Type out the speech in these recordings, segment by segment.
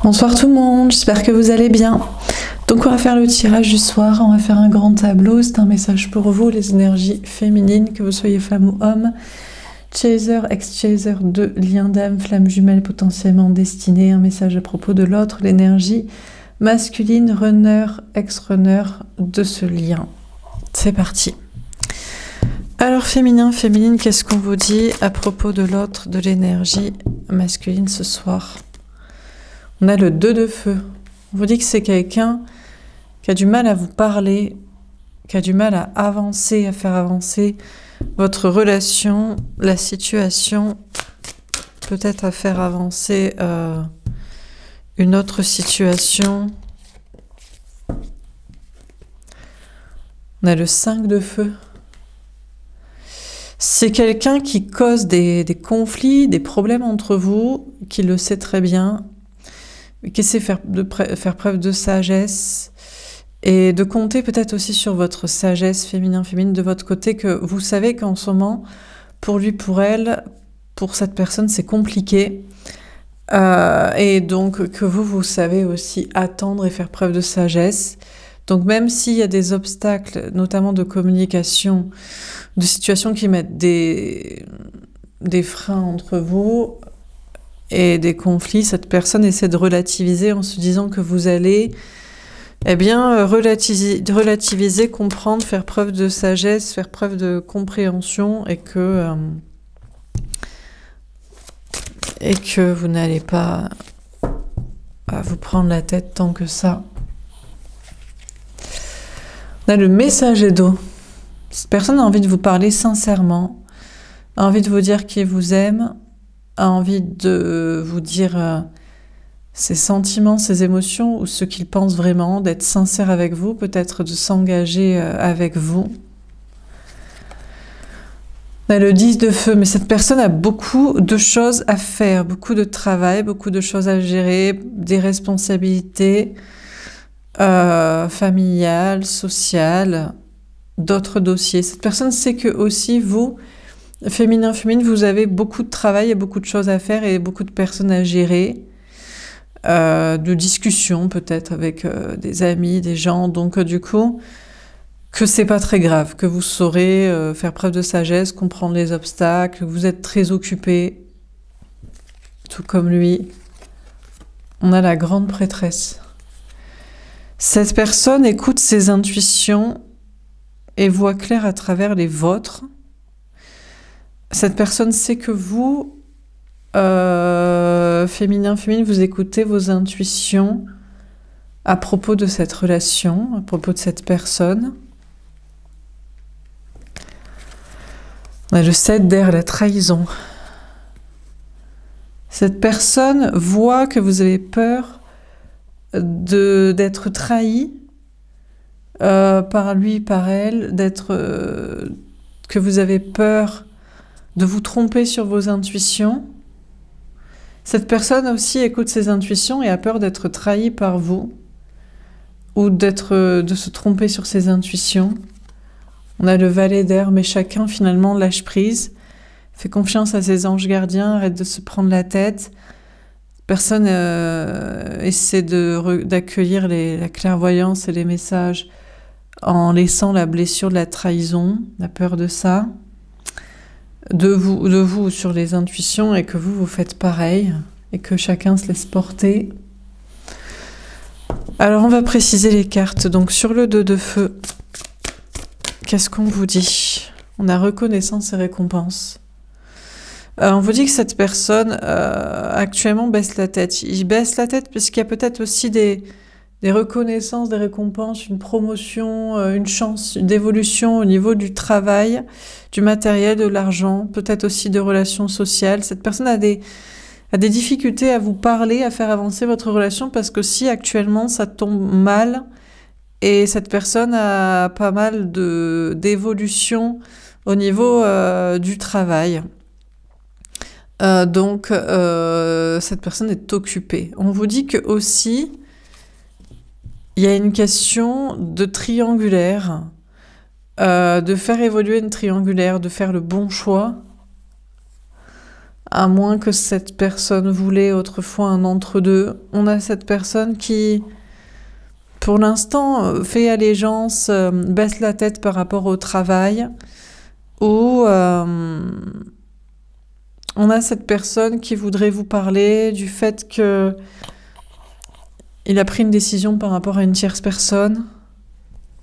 Bonsoir tout le monde, j'espère que vous allez bien. Donc on va faire le tirage du soir, on va faire un grand tableau, c'est un message pour vous, les énergies féminines, que vous soyez femme ou homme. Chaser, ex-chaser, 2 liens d'âme, flamme jumelle potentiellement destinée, un message à propos de l'autre, l'énergie masculine, runner, ex-runner de ce lien. C'est parti. Alors féminin, féminine, qu'est-ce qu'on vous dit à propos de l'autre, de l'énergie masculine ce soir? On a le 2 de feu. On vous dit que c'est quelqu'un qui a du mal à vous parler, qui a du mal à avancer, à faire avancer votre relation, la situation, peut-être à faire avancer une autre situation. On a le 5 de feu. C'est quelqu'un qui cause des conflits, des problèmes entre vous, qui le sait très bien, qui essaie de faire preuve de sagesse et de compter peut-être aussi sur votre sagesse féminin-féminine de votre côté, que vous savez qu'en ce moment, pour lui, pour elle, pour cette personne, c'est compliqué. Et donc que vous savez aussi attendre et faire preuve de sagesse. Donc même s'il y a des obstacles, notamment de communication, de situations qui mettent des freins entre vous et des conflits, cette personne essaie de relativiser en se disant que vous allez relativiser, comprendre, faire preuve de sagesse, faire preuve de compréhension et que vous n'allez pas vous prendre la tête tant que ça. On a le messager d'eau. Cette personne a envie de vous parler sincèrement, a envie de vous dire qu'il vous aime, a envie de vous dire ses sentiments, ses émotions, ou ce qu'il pense vraiment, d'être sincère avec vous, peut-être de s'engager avec vous. On a le 10 de feu, mais cette personne a beaucoup de choses à faire, beaucoup de travail, beaucoup de choses à gérer, des responsabilités familiales, sociales, d'autres dossiers. Cette personne sait que aussi vous, féminin, féminine, vous avez beaucoup de travail et beaucoup de choses à faire et beaucoup de personnes à gérer, de discussions peut-être avec des amis, des gens. Donc du coup, que c'est pas très grave, que vous saurez faire preuve de sagesse, comprendre les obstacles, que vous êtes très occupé, tout comme lui. On a la grande prêtresse. Cette personne écoute ses intuitions et voit clair à travers les vôtres. Cette personne sait que vous, féminin, féminine, vous écoutez vos intuitions à propos de cette relation, à propos de cette personne. On a le 7 d'air, la trahison. Cette personne voit que vous avez peur d'être trahi par lui, par elle, que vous avez peur de vous tromper sur vos intuitions. Cette personne aussi écoute ses intuitions et a peur d'être trahie par vous ou de se tromper sur ses intuitions. On a le valet d'air, mais chacun finalement lâche prise, fait confiance à ses anges gardiens, arrête de se prendre la tête. Personne essaie d'accueillir la clairvoyance et les messages en laissant la blessure de la trahison, la peur de ça, de vous sur les intuitions, et que vous faites pareil, et que chacun se laisse porter. Alors on va préciser les cartes. Donc sur le 2 de feu, qu'est-ce qu'on vous dit? On a reconnaissance et récompense. On vous dit que cette personne actuellement baisse la tête. Il baisse la tête parce qu'il y a peut-être aussi des reconnaissances, des récompenses, une promotion, une chance d'évolution au niveau du travail, du matériel, de l'argent, peut-être aussi de relations sociales. Cette personne a des difficultés à vous parler, à faire avancer votre relation, parce que si actuellement ça tombe mal, et cette personne a pas mal d'évolution au niveau du travail. Donc cette personne est occupée. On vous dit que aussi il y a une question de triangulaire, de faire évoluer une triangulaire, de faire le bon choix à moins que cette personne voulait autrefois un entre-deux. On a cette personne qui, pour l'instant, fait allégeance, baisse la tête par rapport au travail, ou on a cette personne qui voudrait vous parler du fait que il a pris une décision par rapport à une tierce personne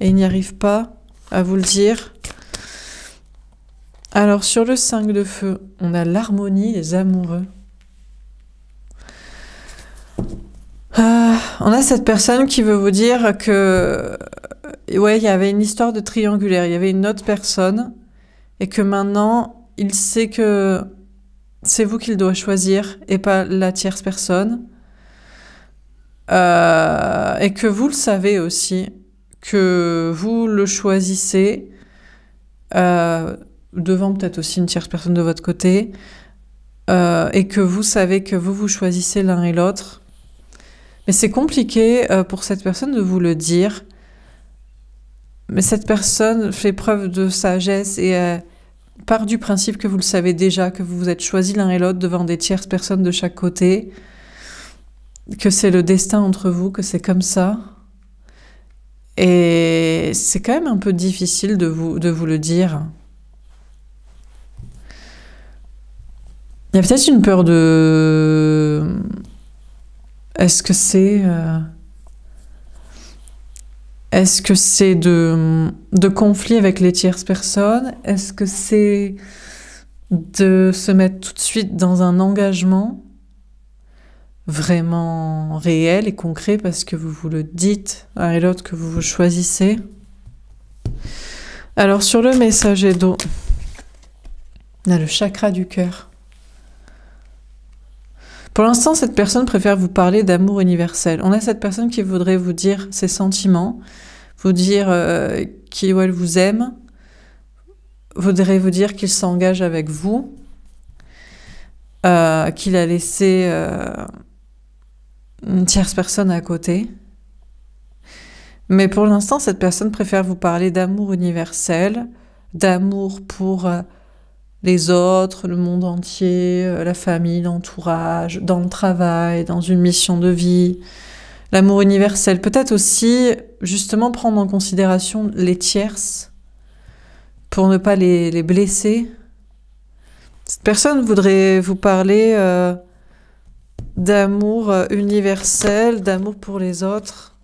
et il n'y arrive pas à vous le dire. Alors sur le 5 de feu, on a l'harmonie, les amoureux. On a cette personne qui veut vous dire que ouais, il y avait une histoire de triangulaire, il y avait une autre personne et que maintenant il sait que c'est vous qu'il doit choisir et pas la tierce personne. Et que vous le savez aussi, que vous le choisissez devant peut-être aussi une tierce personne de votre côté, et que vous savez que vous choisissez l'un et l'autre. Mais c'est compliqué pour cette personne de vous le dire. Mais cette personne fait preuve de sagesse et part du principe que vous le savez déjà, que vous vous êtes choisis l'un et l'autre devant des tierces personnes de chaque côté, que c'est le destin entre vous, que c'est comme ça. Et c'est quand même un peu difficile de vous le dire. Il y a peut-être une peur de... Est-ce que c'est de conflit avec les tierces personnes? Est-ce que c'est de se mettre tout de suite dans un engagement vraiment réel et concret parce que vous vous le dites l'un et l'autre, que vous vous choisissez? Alors sur le messager d'eau, on a le chakra du cœur. Pour l'instant, cette personne préfère vous parler d'amour universel. On a cette personne qui voudrait vous dire ses sentiments, vous dire qu'il ou elle vous aime, voudrait vous dire qu'il s'engage avec vous, qu'il a laissé une tierce personne à côté. Mais pour l'instant, cette personne préfère vous parler d'amour universel, d'amour pour les autres, le monde entier, la famille, l'entourage, dans le travail, dans une mission de vie. L'amour universel. Peut-être aussi, justement, prendre en considération les tierces pour ne pas les blesser. Cette personne voudrait vous parler d'amour universel, d'amour pour les autres.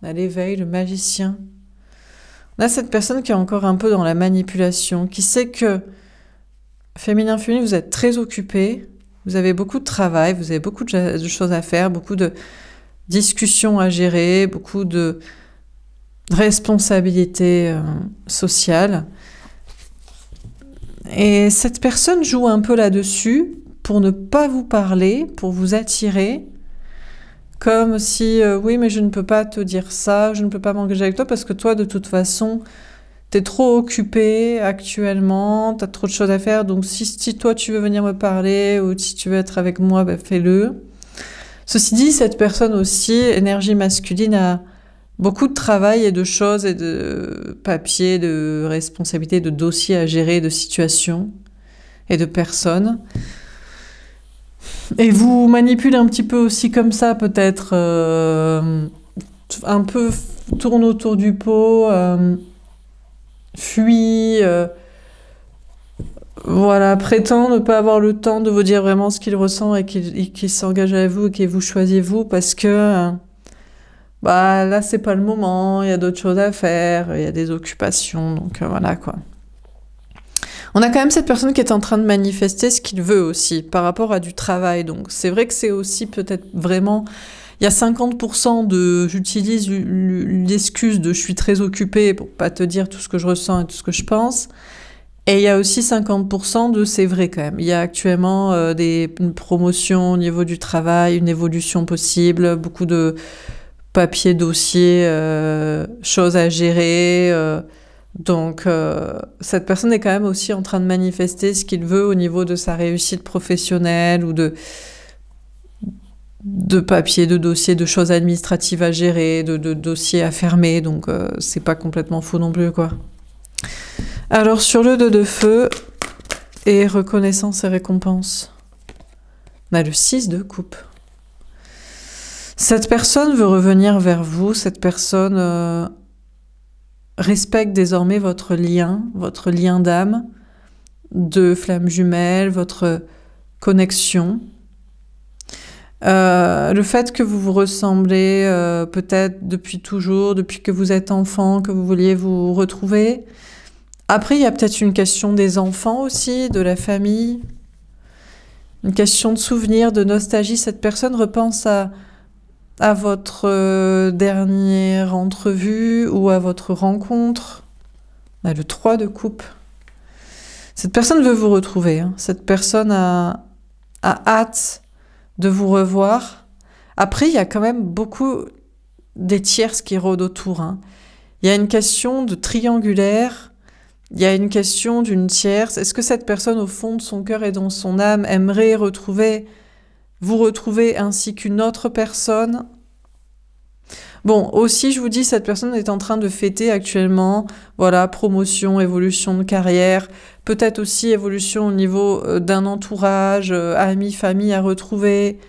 On a l'éveil, le magicien. On a cette personne qui est encore un peu dans la manipulation, qui sait que féminin, vous êtes très occupé, vous avez beaucoup de travail, vous avez beaucoup de choses à faire, beaucoup de discussions à gérer, beaucoup de responsabilités sociales. Et cette personne joue un peu là-dessus pour ne pas vous parler, pour vous attirer, comme si oui, mais je ne peux pas te dire ça, je ne peux pas m'engager avec toi parce que toi, de toute façon, t'es trop occupé actuellement, t'as trop de choses à faire, donc si toi tu veux venir me parler ou si tu veux être avec moi, ben fais-le. Ceci dit, cette personne aussi, énergie masculine, a beaucoup de travail et de choses et de papiers, de responsabilités, de dossiers à gérer, de situations et de personnes. Et vous manipulez un petit peu aussi comme ça, peut-être, un peu tourne autour du pot, fuit, voilà, prétend ne pas avoir le temps de vous dire vraiment ce qu'il ressent et qu'il s'engage avec vous et qu'il vous choisit vous parce que bah là c'est pas le moment, il y a d'autres choses à faire, il y a des occupations, donc voilà quoi. On a quand même cette personne qui est en train de manifester ce qu'il veut aussi par rapport à du travail, donc c'est vrai que c'est aussi peut-être vraiment... Il y a 50% de j'utilise l'excuse de je suis très occupée pour pas te dire tout ce que je ressens et tout ce que je pense. Et il y a aussi 50% de c'est vrai quand même. Il y a actuellement une promotion au niveau du travail, une évolution possible, beaucoup de papiers, dossiers, choses à gérer. Donc cette personne est quand même aussi en train de manifester ce qu'il veut au niveau de sa réussite professionnelle ou de papiers, de dossiers, de choses administratives à gérer, de dossiers à fermer, donc c'est pas complètement faux non plus, quoi. Alors, sur le 2 de feu, et reconnaissance et récompense. On a le 6 de coupe. Cette personne veut revenir vers vous, cette personne respecte désormais votre lien d'âme, de flamme jumelle, votre connexion. Le fait que vous vous ressemblez peut-être depuis toujours, depuis que vous êtes enfant, que vous vouliez vous retrouver. Après, il y a peut-être une question des enfants aussi, de la famille, une question de souvenirs, de nostalgie. Cette personne repense à votre dernière entrevue ou à votre rencontre. On a le 3 de coupe. Cette personne veut vous retrouver. Hein. Cette personne a hâte de vous revoir. Après, il y a quand même beaucoup des tierces qui rôdent autour. Hein. Il y a une question de triangulaire. Il y a une question d'une tierce. Est-ce que cette personne, au fond de son cœur et dans son âme, aimerait vous retrouver ainsi qu'une autre personne? Bon, aussi, je vous dis, cette personne est en train de fêter actuellement, voilà, promotion, évolution de carrière, peut-être aussi évolution au niveau d'un entourage, amis, famille à retrouver.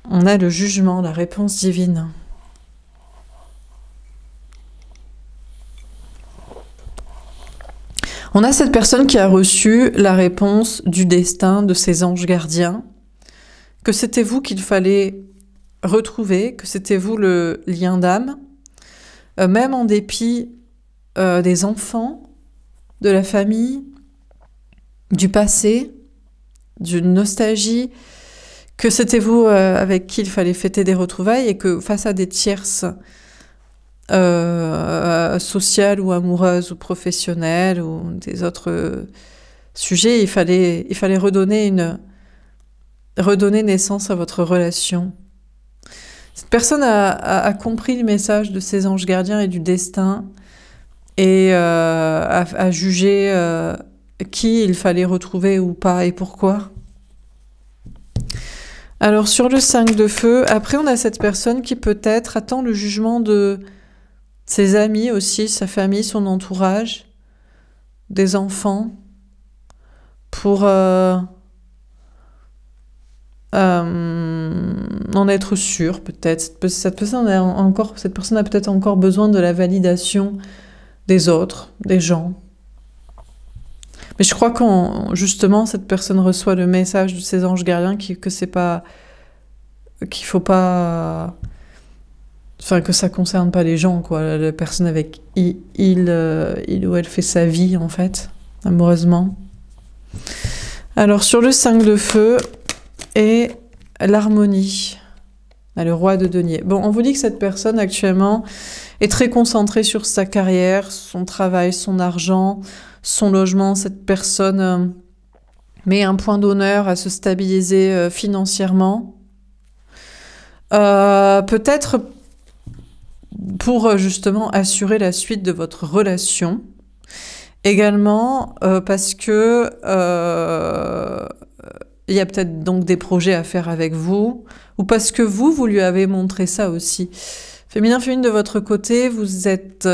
On a le jugement, la réponse divine. On a cette personne qui a reçu la réponse du destin de ses anges gardiens, que c'était vous qu'il fallait retrouver, que c'était vous le lien d'âme, même en dépit des enfants, de la famille, du passé, d'une nostalgie, que c'était vous avec qui il fallait fêter des retrouvailles et que face à des tierces sociales ou amoureuses ou professionnelles ou des autres sujets, il fallait redonner naissance à votre relation. Cette personne a compris le message de ses anges gardiens et du destin et a jugé qui il fallait retrouver ou pas et pourquoi. Alors sur le 5 de feu, après on a cette personne qui peut-être attend le jugement de ses amis aussi, sa famille, son entourage, des enfants, pour en être sûr, peut-être. Cette personne a peut-être encore besoin de la validation des autres, des gens. Mais je crois justement, cette personne reçoit le message de ses anges gardiens qu'il faut pas, enfin que ça concerne pas les gens, quoi. La personne avec il ou elle fait sa vie en fait, amoureusement. Alors sur le 5 de feu et l'harmonie, le roi de denier. Bon, on vous dit que cette personne actuellement est très concentrée sur sa carrière, son travail, son argent, son logement. Cette personne met un point d'honneur à se stabiliser financièrement. Peut-être pour justement assurer la suite de votre relation. Également parce que il y a peut-être donc des projets à faire avec vous, ou parce que vous lui avez montré ça aussi. Féminin, féminine, de votre côté, vous êtes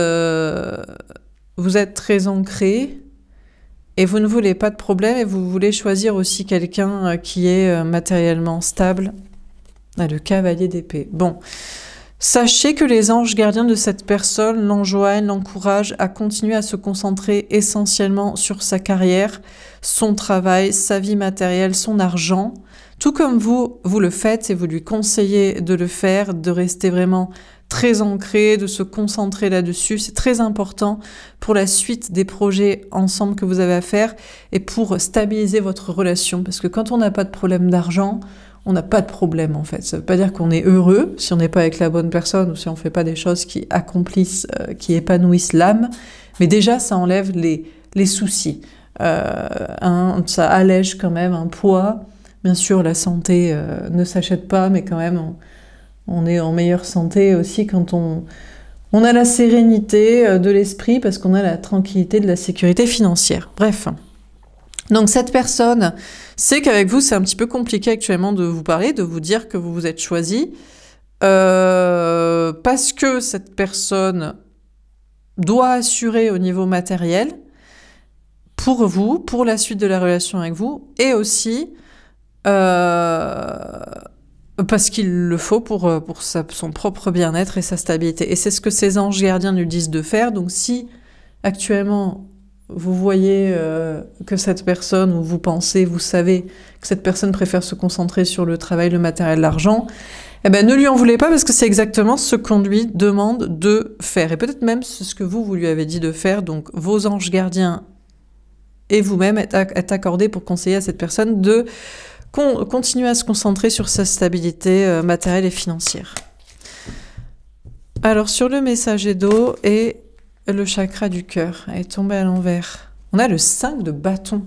très ancré et vous ne voulez pas de problème et vous voulez choisir aussi quelqu'un qui est matériellement stable. Ah, le cavalier d'épée. Bon, sachez que les anges gardiens de cette personne l'enjoignent, l'encouragent à continuer à se concentrer essentiellement sur sa carrière, son travail, sa vie matérielle, son argent. Tout comme vous le faites et vous lui conseillez de le faire, de rester vraiment très ancré, de se concentrer là-dessus. C'est très important pour la suite des projets ensemble que vous avez à faire et pour stabiliser votre relation. Parce que quand on n'a pas de problème d'argent, on n'a pas de problème en fait. Ça ne veut pas dire qu'on est heureux si on n'est pas avec la bonne personne ou si on ne fait pas des choses qui accomplissent, qui épanouissent l'âme. Mais déjà, ça enlève les soucis. Ça allège quand même un poids. Bien sûr, la santé ne s'achète pas, mais quand même, on est en meilleure santé aussi quand on a la sérénité de l'esprit parce qu'on a la tranquillité de la sécurité financière. Bref. Donc cette personne sait qu'avec vous, c'est un petit peu compliqué actuellement de vous parler, de vous dire que vous vous êtes choisi, parce que cette personne doit assurer au niveau matériel pour vous, pour la suite de la relation avec vous, et aussi Parce qu'il le faut pour son propre bien-être et sa stabilité. Et c'est ce que ces anges gardiens nous disent de faire. Donc si actuellement vous voyez que cette personne, ou vous pensez, vous savez que cette personne préfère se concentrer sur le travail, le matériel, l'argent, eh ben ne lui en voulez pas, parce que c'est exactement ce qu'on lui demande de faire. Et peut-être même ce que vous lui avez dit de faire. Donc vos anges gardiens et vous-même êtes accordés pour conseiller à cette personne de continuer à se concentrer sur sa stabilité matérielle et financière. Alors sur le messager d'eau et le chakra du cœur est tombé à l'envers. On a le 5 de bâton.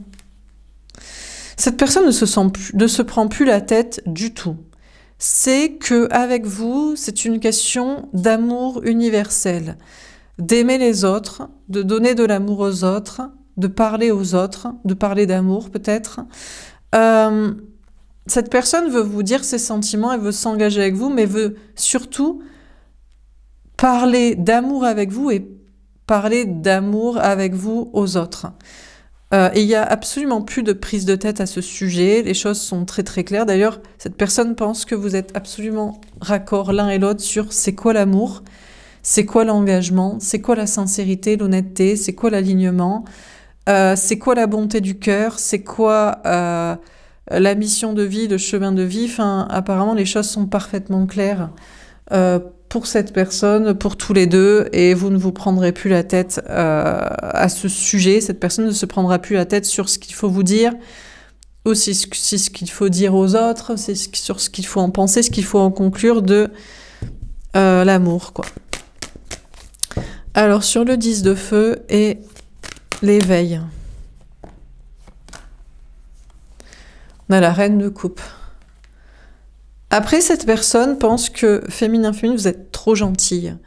Cette personne ne se prend plus la tête du tout. C'est que avec vous, c'est une question d'amour universel, d'aimer les autres, de donner de l'amour aux autres, de parler aux autres, de parler d'amour peut-être. Cette personne veut vous dire ses sentiments, elle veut s'engager avec vous, mais veut surtout parler d'amour avec vous et parler d'amour avec vous aux autres. Et il n'y a absolument plus de prise de tête à ce sujet, les choses sont très très claires. D'ailleurs, cette personne pense que vous êtes absolument raccord l'un et l'autre sur c'est quoi l'amour, c'est quoi l'engagement, c'est quoi la sincérité, l'honnêteté, c'est quoi l'alignement, c'est quoi la bonté du cœur, c'est quoi la mission de vie, le chemin de vie. Enfin, apparemment, les choses sont parfaitement claires pour cette personne, pour tous les deux, et vous ne vous prendrez plus la tête à ce sujet. Cette personne ne se prendra plus la tête sur ce qu'il faut vous dire, ou si ce qu'il faut dire aux autres, c'est sur ce qu'il faut en penser, ce qu'il faut en conclure de l'amour, quoi. Alors, sur le 10 de feu et l'éveil, on a la reine de coupe. Après, cette personne pense que, féminin, vous êtes trop gentille.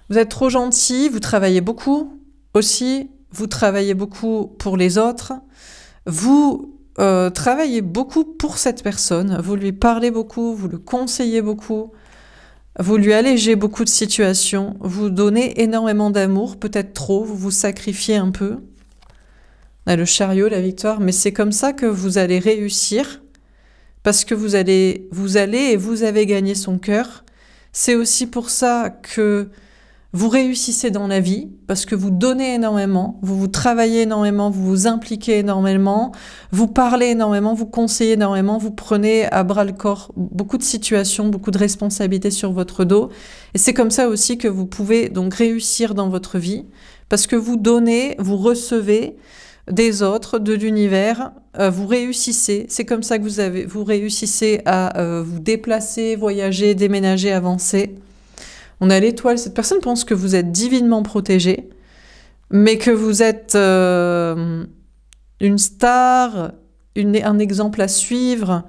Vous êtes trop gentille, vous travaillez beaucoup aussi, vous travaillez beaucoup pour les autres, vous travaillez beaucoup pour cette personne, vous lui parlez beaucoup, vous le conseillez beaucoup, vous lui allégez beaucoup de situations, vous donnez énormément d'amour, peut-être trop, vous vous sacrifiez un peu. On a le chariot, la victoire, mais c'est comme ça que vous allez réussir. Parce que vous allez et vous avez gagné son cœur. C'est aussi pour ça que vous réussissez dans la vie, parce que vous donnez énormément, vous travaillez énormément, vous vous impliquez énormément, vous parlez énormément, vous conseillez énormément, vous prenez à bras le corps beaucoup de situations, beaucoup de responsabilités sur votre dos. Et c'est comme ça aussi que vous pouvez donc réussir dans votre vie, parce que vous donnez, vous recevez des autres, de l'univers, vous réussissez. C'est comme ça que vous réussissez à vous déplacer, voyager, déménager, avancer. On a l'étoile. Cette personne pense que vous êtes divinement protégé, mais que vous êtes une star, un exemple à suivre,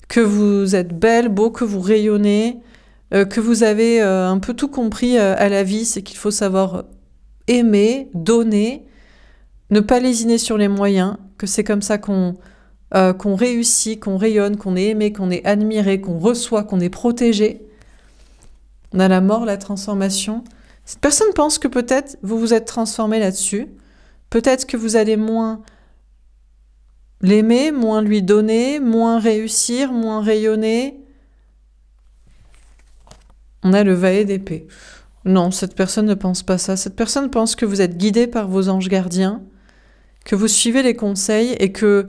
que vous êtes belle, beau, que vous rayonnez, que vous avez un peu tout compris à la vie. C'est qu'il faut savoir aimer, donner, ne pas lésiner sur les moyens, que c'est comme ça qu'on réussit, qu'on rayonne, qu'on est aimé, qu'on est admiré, qu'on reçoit, qu'on est protégé. On a la mort, la transformation. Cette personne pense que peut-être vous vous êtes transformé là-dessus. Peut-être que vous allez moins l'aimer, moins lui donner, moins réussir, moins rayonner. On a le valet d'épée. Non, cette personne ne pense pas ça. Cette personne pense que vous êtes guidé par vos anges gardiens, que vous suivez les conseils et que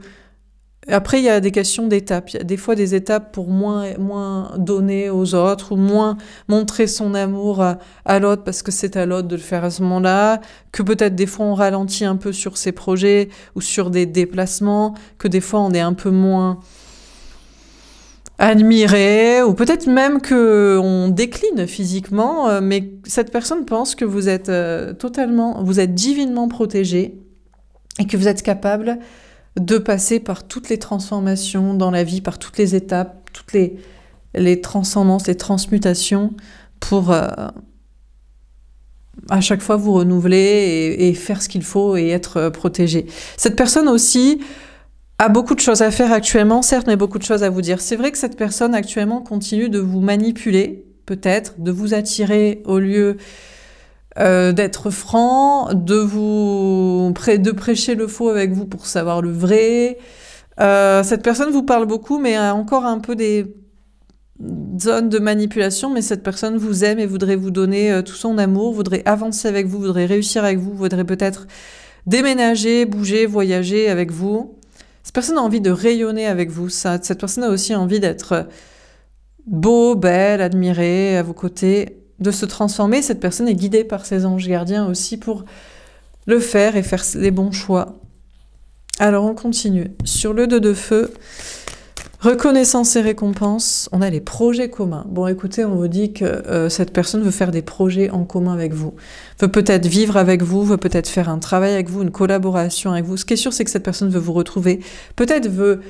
après il y a des questions d'étapes. Il y a des fois des étapes pour moins donner aux autres ou moins montrer son amour à l'autre parce que c'est à l'autre de le faire à ce moment-là, que peut-être des fois on ralentit un peu sur ses projets ou sur des déplacements, que des fois on est un peu moins admiré, ou peut-être même que on décline physiquement, mais cette personne pense que vous êtes vous êtes divinement protégé et que vous êtes capable de passer par toutes les transformations dans la vie, par toutes les étapes, toutes les transcendances, les transmutations pour à chaque fois vous renouveler et faire ce qu'il faut et être protégé. Cette personne aussi a beaucoup de choses à faire actuellement, certes, mais beaucoup de choses à vous dire. C'est vrai que cette personne actuellement continue de vous manipuler, peut-être, de vous attirer au lieu d'être franc, de prêcher le faux avec vous pour savoir le vrai, Cette personne vous parle beaucoup, mais a encore un peu des zones de manipulation, mais cette personne vous aime et voudrait vous donner tout son amour, voudrait avancer avec vous, voudrait réussir avec vous, voudrait peut-être déménager, bouger, voyager avec vous. Cette personne a envie de rayonner avec vous. Cette personne a aussi envie d'être beau, belle, admirée, à vos côtés, de se transformer. Cette personne est guidée par ses anges gardiens aussi pour le faire et faire les bons choix. Alors on continue. Sur le 2 de feu, reconnaissance et récompense, on a les projets communs. Bon écoutez, on vous dit que cette personne veut faire des projets en commun avec vous, veut peut-être vivre avec vous, veut peut-être faire un travail avec vous, une collaboration avec vous. Ce qui est sûr, c'est que cette personne veut vous retrouver, peut-être veut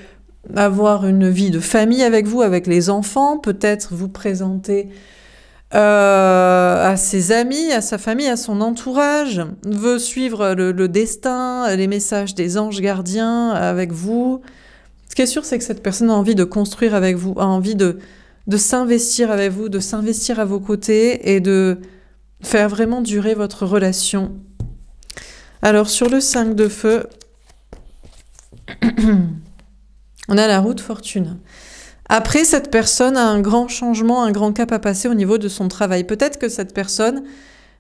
avoir une vie de famille avec vous, avec les enfants, peut-être vous présenter à ses amis, à sa famille, à son entourage, veut suivre le destin, les messages des anges gardiens avec vous. Ce qui est sûr, c'est que cette personne a envie de construire avec vous, a envie de s'investir avec vous, de s'investir à vos côtés et de faire vraiment durer votre relation. Alors, sur le 5 de feu, on a la roue de fortune. Après, cette personne a un grand changement, un grand cap à passer au niveau de son travail. Peut-être que cette personne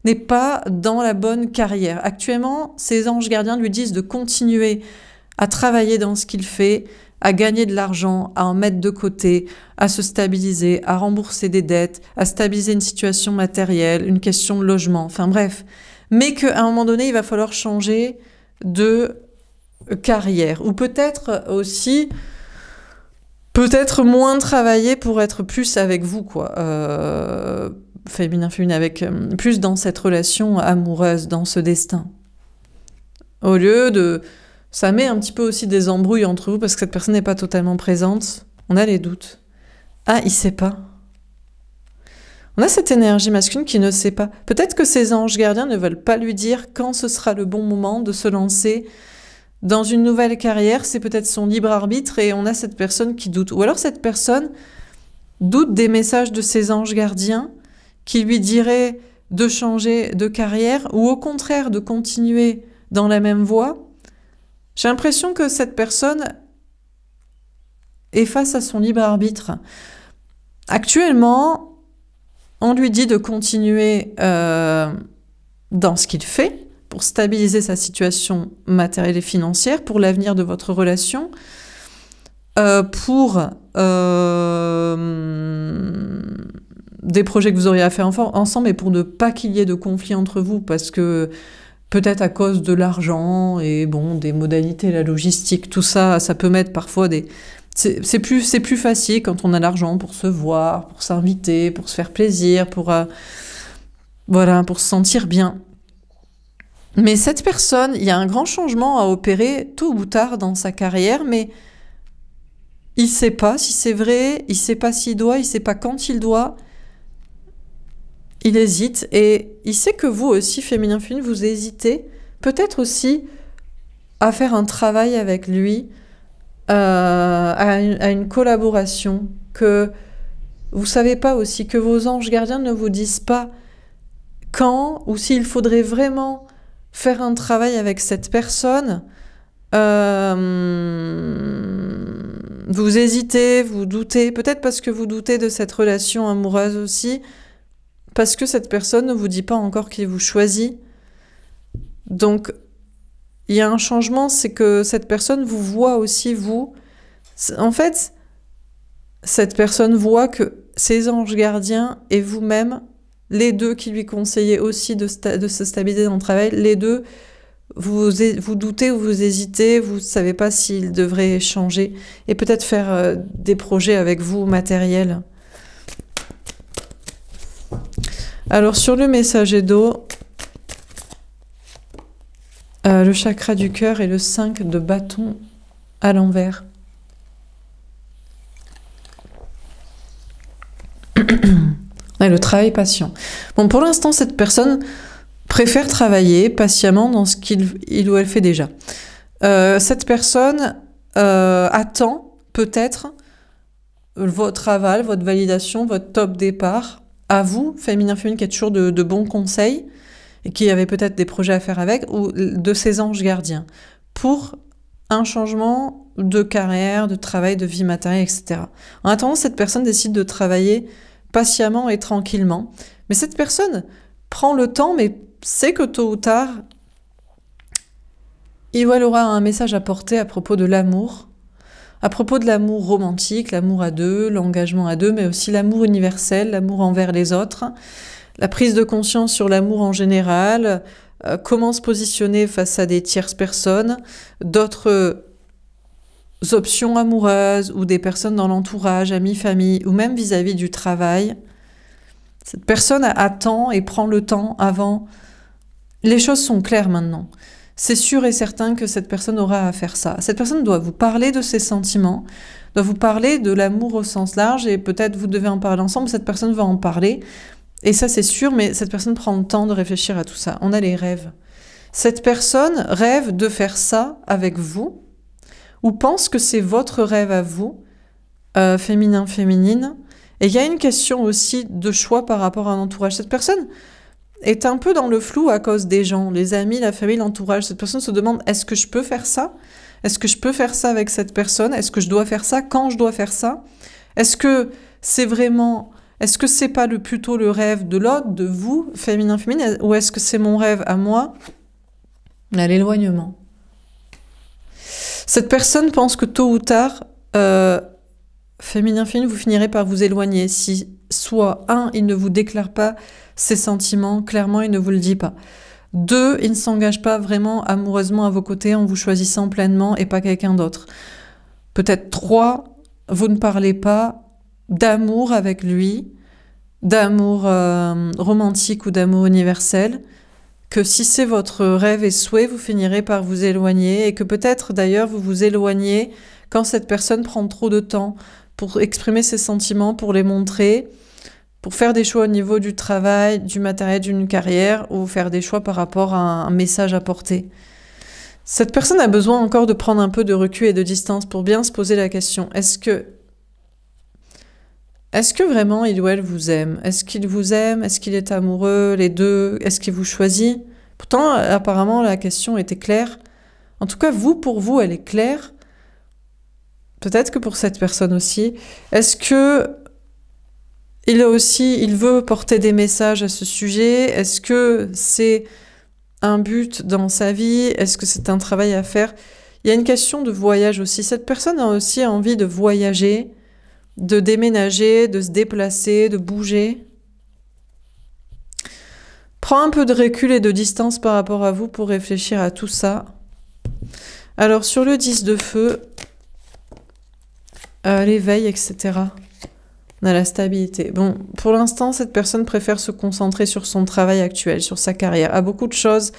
n'est pas dans la bonne carrière. Actuellement, ses anges gardiens lui disent de continuer à travailler dans ce qu'il fait, à gagner de l'argent, à en mettre de côté, à se stabiliser, à rembourser des dettes, à stabiliser une situation matérielle, une question de logement, enfin bref. Mais qu'à un moment donné, il va falloir changer de carrière. Ou peut-être aussi... peut-être moins travailler pour être plus avec vous, quoi. Féminin, avec plus dans cette relation amoureuse, dans ce destin. Au lieu de... ça met un petit peu aussi des embrouilles entre vous parce que cette personne n'est pas totalement présente. On a les doutes. Ah, il sait pas. On a cette énergie masculine qui ne sait pas. Peut-être que ses anges gardiens ne veulent pas lui dire quand ce sera le bon moment de se lancer dans une nouvelle carrière, c'est peut-être son libre arbitre et on a cette personne qui doute. Ou alors cette personne doute des messages de ses anges gardiens qui lui diraient de changer de carrière ou au contraire de continuer dans la même voie. J'ai l'impression que cette personne est face à son libre arbitre. Actuellement, on lui dit de continuer dans ce qu'il fait, pour stabiliser sa situation matérielle et financière, pour l'avenir de votre relation, pour des projets que vous auriez à faire ensemble et pour ne pas qu'il y ait de conflit entre vous, parce que peut-être à cause de l'argent et bon, des modalités, la logistique, tout ça, ça peut mettre parfois des... C'est plus facile quand on a l'argent pour se voir, pour s'inviter, pour se faire plaisir, voilà, pour se sentir bien. Mais cette personne, il y a un grand changement à opérer tôt ou tard dans sa carrière, mais il ne sait pas si c'est vrai, il ne sait pas s'il doit, il ne sait pas quand il doit. Il hésite et il sait que vous aussi, féminin, vous hésitez peut-être aussi à faire un travail avec lui, à une collaboration, que vous ne savez pas aussi, que vos anges gardiens ne vous disent pas quand ou s'il faudrait vraiment faire un travail avec cette personne. Vous hésitez, vous doutez, peut-être parce que vous doutez de cette relation amoureuse aussi, parce que cette personne ne vous dit pas encore qu'il vous choisit. Donc, il y a un changement, c'est que cette personne vous voit aussi, vous. En fait, cette personne voit que ses anges gardiens et vous-même, les deux qui lui conseillaient aussi de se stabiliser dans le travail, les deux, vous doutez ou vous hésitez, vous ne savez pas s'il devrait changer et peut-être faire des projets avec vous matériels. Alors sur le messager d'eau, le chakra du cœur et le 5 de bâton à l'envers. Et le travail patient. Bon, pour l'instant, cette personne préfère travailler patiemment dans ce qu'il ou elle fait déjà. Cette personne attend peut-être votre aval, votre validation, votre top départ à vous, féminin, qui a toujours de bons conseils et qui avait peut-être des projets à faire avec, ou de ses anges gardiens, pour un changement de carrière, de travail, de vie matérielle, etc. En attendant, cette personne décide de travailler patiemment et tranquillement. Mais cette personne prend le temps, mais sait que tôt ou tard, il ou elle aura un message à porter à propos de l'amour romantique, l'amour à deux, l'engagement à deux, mais aussi l'amour universel, l'amour envers les autres, la prise de conscience sur l'amour en général, comment se positionner face à des tierces personnes, d'autres options amoureuses ou des personnes dans l'entourage, amis, famille, ou même vis-à-vis du travail. Cette personne attend et prend le temps avant. Les choses sont claires maintenant. C'est sûr et certain que cette personne aura à faire ça. Cette personne doit vous parler de ses sentiments, doit vous parler de l'amour au sens large, et peut-être vous devez en parler ensemble, cette personne va en parler. Et ça, c'est sûr, mais cette personne prend le temps de réfléchir à tout ça. On a les rêves. Cette personne rêve de faire ça avec vous, ou pense que c'est votre rêve à vous, féminin, féminine. Et il y a une question aussi de choix par rapport à un entourage. Cette personne est un peu dans le flou à cause des gens, les amis, la famille, l'entourage. Cette personne se demande, est-ce que je peux faire ça? Est-ce que je peux faire ça avec cette personne? Est-ce que je dois faire ça? Quand je dois faire ça? Est-ce que c'est vraiment... Est-ce que c'est pas plutôt le rêve de l'autre, de vous, féminin, féminine, ou est-ce que c'est mon rêve à moi? À l'éloignement. Cette personne pense que tôt ou tard, féminin, féminine, vous finirez par vous éloigner. Si soit, un, il ne vous déclare pas ses sentiments, clairement, il ne vous le dit pas. Deux, il ne s'engage pas vraiment amoureusement à vos côtés en vous choisissant pleinement et pas quelqu'un d'autre. Peut-être trois, vous ne parlez pas d'amour avec lui, d'amour romantique ou d'amour universel, que si c'est votre rêve et souhait, vous finirez par vous éloigner, et que peut-être d'ailleurs vous vous éloignez quand cette personne prend trop de temps pour exprimer ses sentiments, pour les montrer, pour faire des choix au niveau du travail, du matériel, d'une carrière, ou faire des choix par rapport à un message à porter. Cette personne a besoin encore de prendre un peu de recul et de distance pour bien se poser la question, est-ce que vraiment il ou elle vous aime? Est-ce qu'il vous aime? Est-ce qu'il est amoureux? Les deux? Est-ce qu'il vous choisit? Pourtant, apparemment, la question était claire. En tout cas, vous, pour vous, elle est claire. Peut-être que pour cette personne aussi. Est-ce que il veut porter des messages à ce sujet? Est-ce que c'est un but dans sa vie? Est-ce que c'est un travail à faire? Il y a une question de voyage aussi. Cette personne a aussi envie de voyager, de déménager, de se déplacer, de bouger. Prends un peu de recul et de distance par rapport à vous pour réfléchir à tout ça. Alors, sur le 10 de feu, l'éveil, etc. On a la stabilité. Bon, pour l'instant, cette personne préfère se concentrer sur son travail actuel, sur sa carrière, a beaucoup de choses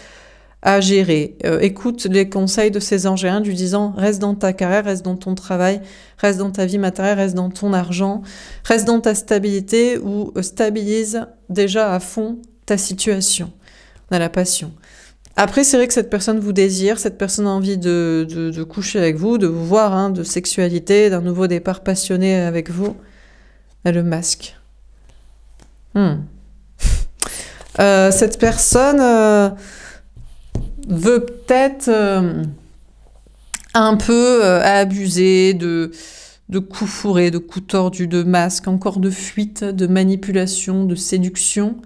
à gérer. Écoute les conseils de ses anges du disant « Reste dans ta carrière, reste dans ton travail, reste dans ta vie matérielle, reste dans ton argent, reste dans ta stabilité ou stabilise déjà à fond ta situation. » On a la passion. Après, c'est vrai que cette personne vous désire, cette personne a envie de coucher avec vous, de vous voir, hein, de sexualité, d'un nouveau départ passionné avec vous. On a le masque. Cette personne... veut peut-être un peu abuser de coups fourrés, de coups tordus, de masques, encore de fuite, de manipulation, de séduction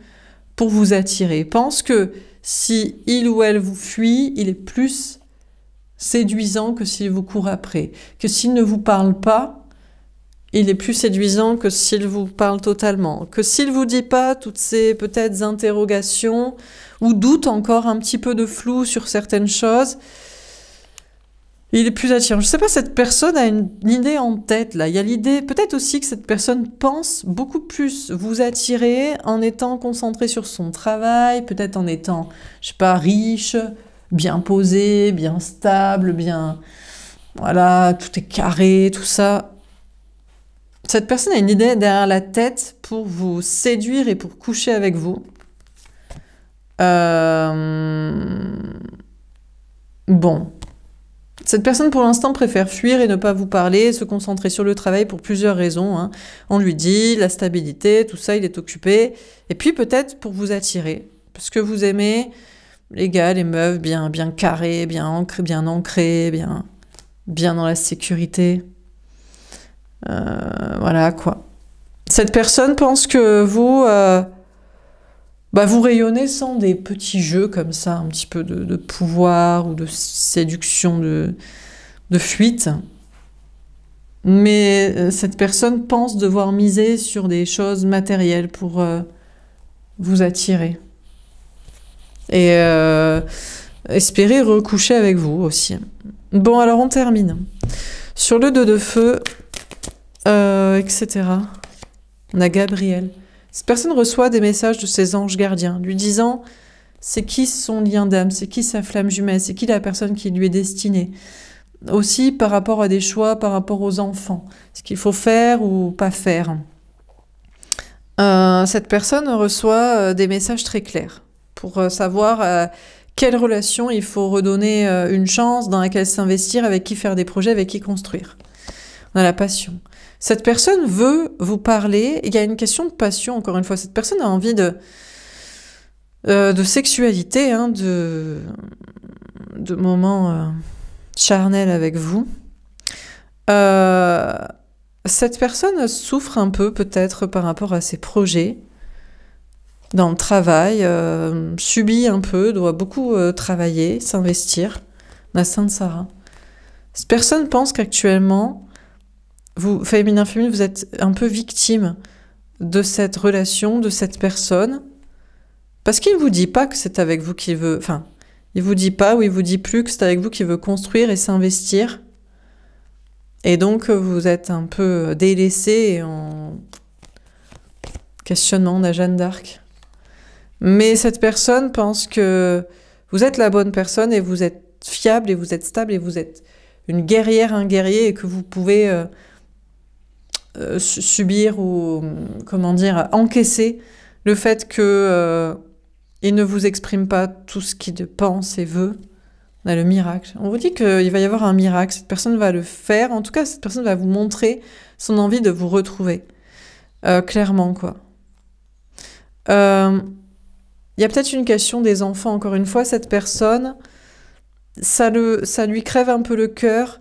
pour vous attirer. Pense que si il ou elle vous fuit, il est plus séduisant que s'il vous court après. Que s'il ne vous parle pas, il est plus séduisant que s'il vous parle totalement. Que s'il vous dit pas toutes ces peut-être interrogations ou doute encore un petit peu de flou sur certaines choses, il est plus attirant. Je sais pas, cette personne a une idée en tête, là. Il y a l'idée, peut-être aussi que cette personne pense beaucoup plus vous attirer en étant concentrée sur son travail, peut-être en étant, je sais pas, riche, bien posé, bien stable, bien... Voilà, tout est carré, tout ça. Cette personne a une idée derrière la tête pour vous séduire et pour coucher avec vous. Bon. Cette personne, pour l'instant, préfère fuir et ne pas vous parler, se concentrer sur le travail pour plusieurs raisons. Hein. On lui dit, la stabilité, tout ça, il est occupé. Et puis peut-être pour vous attirer. Parce que vous aimez les gars, les meufs bien carrés, bien ancrés, bien bien dans la sécurité. Voilà quoi. Cette personne pense que vous, vous rayonnez sans des petits jeux comme ça, un petit peu de pouvoir ou de séduction, de fuite. Mais cette personne pense devoir miser sur des choses matérielles pour vous attirer. Et espérer recoucher avec vous aussi. Bon, alors on termine. Sur le 2 de feu, etc. On a Gabriel. Cette personne reçoit des messages de ses anges gardiens, lui disant c'est qui son lien d'âme, c'est qui sa flamme jumelle, c'est qui la personne qui lui est destinée. Aussi par rapport à des choix, par rapport aux enfants, ce qu'il faut faire ou pas faire. Cette personne reçoit des messages très clairs pour savoir quelle relation il faut redonner une chance, dans laquelle s'investir, avec qui faire des projets, avec qui construire. On a la passion. Cette personne veut vous parler, il y a une question de passion, encore une fois. Cette personne a envie de sexualité, hein, de moments charnels avec vous. Cette personne souffre un peu, peut-être, par rapport à ses projets dans le travail, subit un peu, doit beaucoup travailler, s'investir. On a Sainte Sarah. Cette personne pense qu'actuellement, vous, féminin, vous êtes un peu victime de cette relation, de cette personne, parce qu'il ne vous dit pas que c'est avec vous qu'il veut... Enfin, il vous dit pas ou il vous dit plus que c'est avec vous qu'il veut construire et s'investir. Et donc, vous êtes un peu délaissé en questionnement. On a Jeanne d'Arc. Mais cette personne pense que vous êtes la bonne personne et vous êtes fiable et vous êtes stable et vous êtes une guerrière, un guerrier et que vous pouvez subir ou, comment dire, encaisser le fait que il ne vous exprime pas tout ce qu'il pense et veut. On a le miracle. On vous dit qu'il va y avoir un miracle. Cette personne va le faire. En tout cas, cette personne va vous montrer son envie de vous retrouver. Clairement, quoi. Il y a peut-être une question des enfants. Encore une fois, cette personne, ça lui crève un peu le cœur.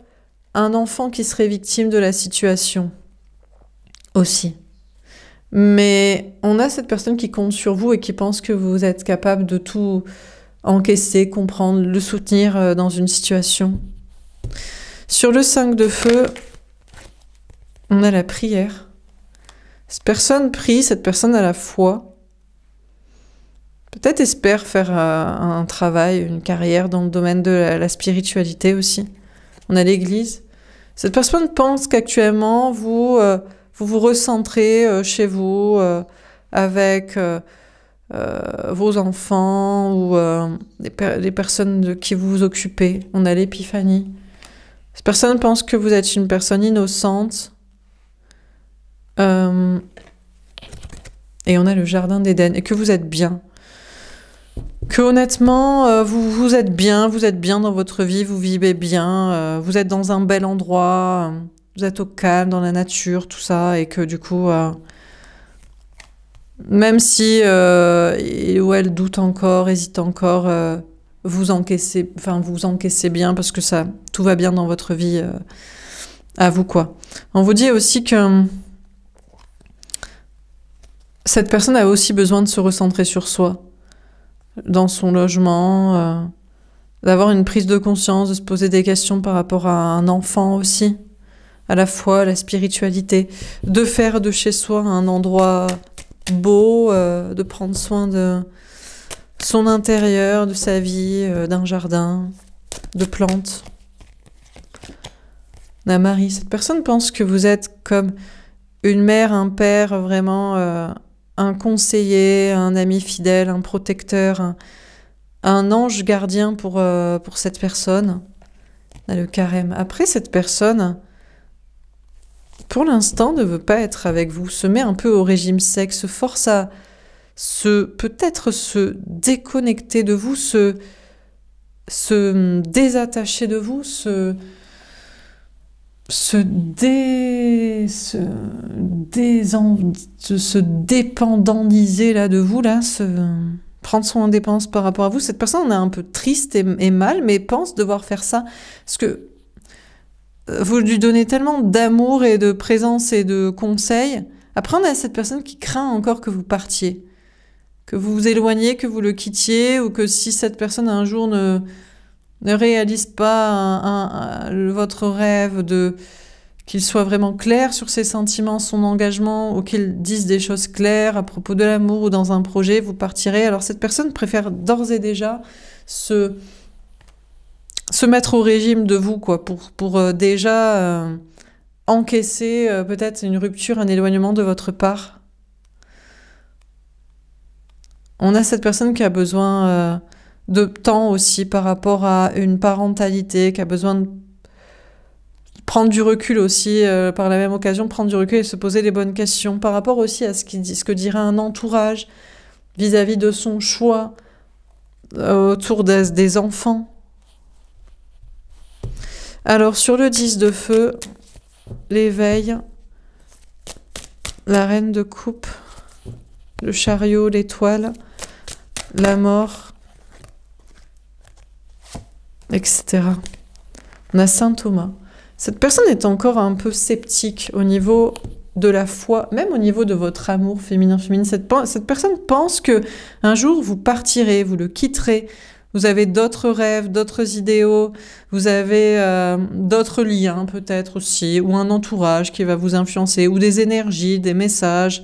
Un enfant qui serait victime de la situation. Aussi. Mais on a cette personne qui compte sur vous et qui pense que vous êtes capable de tout encaisser, comprendre, le soutenir dans une situation. Sur le 5 de feu, on a la prière. Cette personne prie, cette personne a la foi. Peut-être espère faire un travail, une carrière dans le domaine de la spiritualité aussi. On a l'église. Cette personne pense qu'actuellement, vous vous recentrez chez vous avec vos enfants ou les personnes de qui vous vous occupez. On a l'épiphanie. Cette personne pense que vous êtes une personne innocente. Et on a le jardin d'Éden. Et que vous êtes bien. Que honnêtement, vous êtes bien dans votre vie, vous vivez bien, vous êtes dans un bel endroit, vous êtes au calme, dans la nature, tout ça, et que du coup, même si il ou elle doute encore, hésite encore, vous encaissez bien parce que tout va bien dans votre vie à vous, quoi. On vous dit aussi que cette personne a aussi besoin de se recentrer sur soi, dans son logement, d'avoir une prise de conscience, de se poser des questions par rapport à un enfant aussi, à la fois la spiritualité, de faire de chez soi un endroit beau, de prendre soin de son intérieur, de sa vie, d'un jardin, de plantes. La Marie, cette personne pense que vous êtes comme une mère, un père, vraiment un conseiller, un ami fidèle, un protecteur, un ange gardien pour cette personne. On a le carême. Après, cette personne, pour l'instant, ne veut pas être avec vous, se met un peu au régime sec, se force à peut-être se déconnecter de vous, se désattacher de vous, se dépendantiser là de vous, là, prendre son indépendance par rapport à vous. Cette personne, on est un peu triste et mal, mais pense devoir faire ça. Parce que vous lui donnez tellement d'amour et de présence et de conseils. Après, on a cette personne qui craint encore que vous partiez, que vous vous éloigniez, que vous le quittiez, ou que si cette personne un jour ne réalise pas votre rêve, qu'il soit vraiment clair sur ses sentiments, son engagement, ou qu'il dise des choses claires à propos de l'amour ou dans un projet, vous partirez. Alors cette personne préfère d'ores et déjà se mettre au régime de vous, quoi, pour déjà encaisser peut-être une rupture, un éloignement de votre part. On a cette personne qui a besoin de temps aussi par rapport à une parentalité, qui a besoin de prendre du recul aussi, par la même occasion, prendre du recul et se poser les bonnes questions par rapport aussi à ce que dirait un entourage vis-à-vis de son choix autour des enfants. Alors, sur le 10 de feu, l'éveil, la reine de coupe, le chariot, l'étoile, la mort, etc. On a saint Thomas. Cette personne est encore un peu sceptique au niveau de la foi, même au niveau de votre amour féminin-féminine. Cette personne pense que un jour vous partirez, vous le quitterez. Vous avez d'autres rêves, d'autres idéaux, vous avez d'autres liens peut-être aussi, ou un entourage qui va vous influencer, ou des énergies, des messages.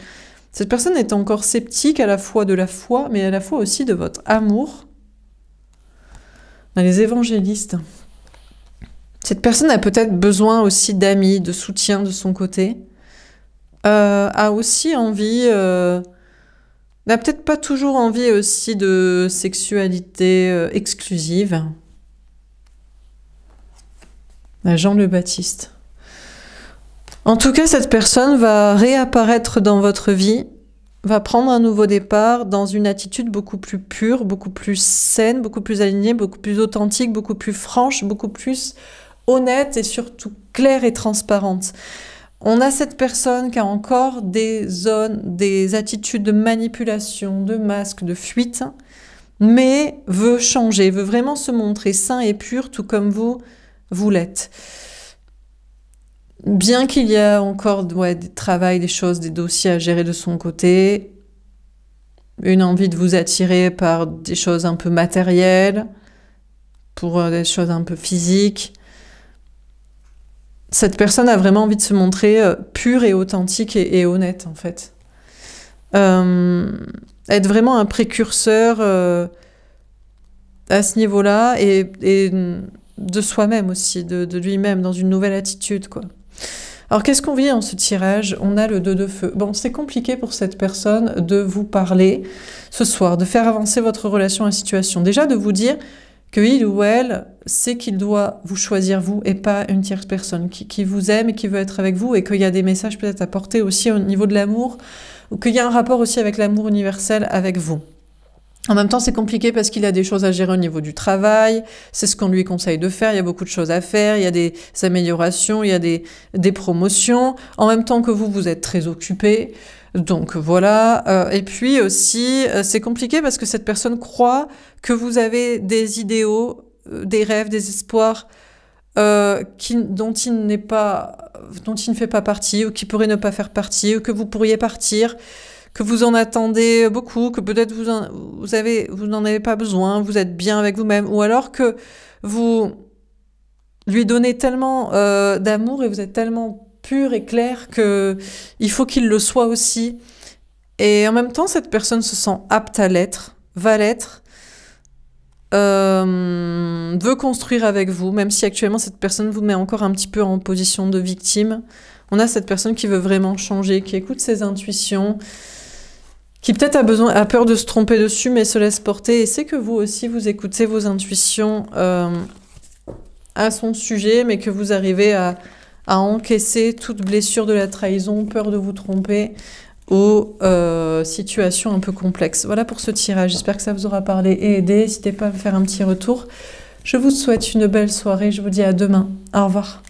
Cette personne est encore sceptique à la fois de la foi, mais à la fois aussi de votre amour. On a les évangélistes. Cette personne a peut-être besoin aussi d'amis, de soutien de son côté, a aussi envie, n'a peut-être pas toujours envie aussi de sexualité exclusive. Jean le Baptiste. En tout cas, cette personne va réapparaître dans votre vie, va prendre un nouveau départ dans une attitude beaucoup plus pure, beaucoup plus saine, beaucoup plus alignée, beaucoup plus authentique, beaucoup plus franche, beaucoup plus honnête et surtout claire et transparente. On a cette personne qui a encore des zones, des attitudes de manipulation, de masque, de fuite, mais veut changer, veut vraiment se montrer sain et pur, tout comme vous l'êtes. Bien qu'il y a encore des travails, des choses, des dossiers à gérer de son côté, une envie de vous attirer par des choses un peu matérielles, pour des choses un peu physiques. Cette personne a vraiment envie de se montrer pure et authentique et honnête, en fait. Être vraiment un précurseur à ce niveau-là et de soi-même aussi, de lui-même, dans une nouvelle attitude, quoi. Alors, qu'est-ce qu'on vit en ce tirage? On a le 2 de feu. Bon, c'est compliqué pour cette personne de vous parler ce soir, de faire avancer votre relation à la situation. Déjà, de vous dire qu'il ou elle sait qu'il doit vous choisir vous et pas une tierce personne, qui vous aime et qui veut être avec vous, et qu'il y a des messages peut-être à porter aussi au niveau de l'amour, ou qu'il y a un rapport aussi avec l'amour universel avec vous. En même temps, c'est compliqué parce qu'il a des choses à gérer au niveau du travail, c'est ce qu'on lui conseille de faire, il y a beaucoup de choses à faire, il y a des améliorations, il y a des promotions, en même temps que vous êtes très occupé. Donc voilà, et puis aussi, c'est compliqué parce que cette personne croit que vous avez des idéaux, des rêves, des espoirs dont il ne fait pas partie, ou qui pourrait ne pas faire partie, ou que vous pourriez partir, que vous en attendez beaucoup, que peut-être vous n'en avez pas besoin, vous êtes bien avec vous-même, ou alors que vous lui donnez tellement d'amour et vous êtes tellement pur et clair que il faut qu'il le soit aussi. Et en même temps, cette personne se sent apte à l'être, va l'être, veut construire avec vous, même si actuellement cette personne vous met encore un petit peu en position de victime. On a cette personne qui veut vraiment changer, qui écoute ses intuitions, qui peut-être a peur de se tromper dessus, mais se laisse porter. Et c'est que vous aussi, vous écoutez vos intuitions à son sujet, mais que vous arrivez à encaisser toute blessure de la trahison, peur de vous tromper, aux situations un peu complexes. Voilà pour ce tirage. J'espère que ça vous aura parlé et aidé. N'hésitez pas à me faire un petit retour. Je vous souhaite une belle soirée. Je vous dis à demain. Au revoir.